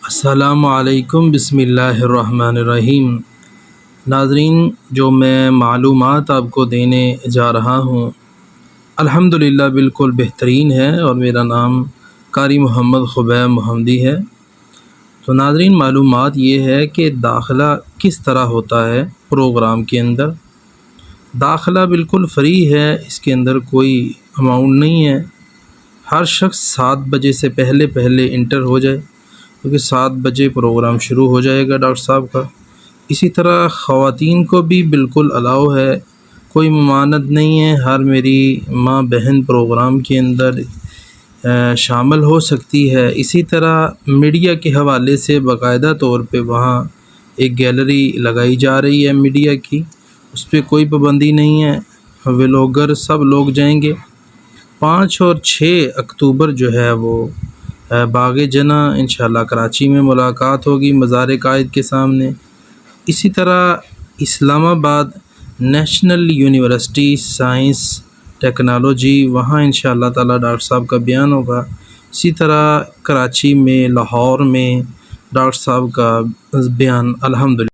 السلام علیکم، بسم اللہ الرحمن الرحیم۔ ناظرین، جو میں معلومات آپ کو دینے جا رہا ہوں الحمدللہ بالکل بہترین ہے، اور میرا نام قاری محمد خبیب محمدی ہے۔ تو ناظرین، معلومات یہ ہے کہ داخلہ کس طرح ہوتا ہے پروگرام کے اندر۔ داخلہ بالکل فری ہے، اس کے اندر کوئی اماؤنٹ نہیں ہے۔ ہر شخص 7 بجے سے پہلے انٹر ہو جائے، کیونکہ 7 بجے پروگرام شروع ہو جائے گا ڈاکٹر صاحب کا۔ اسی طرح خواتین کو بھی بالکل الاؤ ہے، کوئی ممانعت نہیں ہے، ہر میری ماں بہن پروگرام کے اندر شامل ہو سکتی ہے۔ اسی طرح میڈیا کے حوالے سے باقاعدہ طور پہ وہاں ایک گیلری لگائی جا رہی ہے میڈیا کی، اس پہ کوئی پابندی نہیں ہے، ولاگر سب لوگ جائیں گے۔ 5 اور 6 اکتوبر جو ہے وہ باغ جنہ انشاءاللہ کراچی میں ملاقات ہوگی مزار قائد کے سامنے۔ اسی طرح اسلام آباد نیشنل یونیورسٹی سائنس ٹیکنالوجی، وہاں انشاءاللہ تعالی ڈاکٹر صاحب کا بیان ہوگا۔ اسی طرح کراچی میں، لاہور میں ڈاکٹر صاحب کا بیان الحمدللہ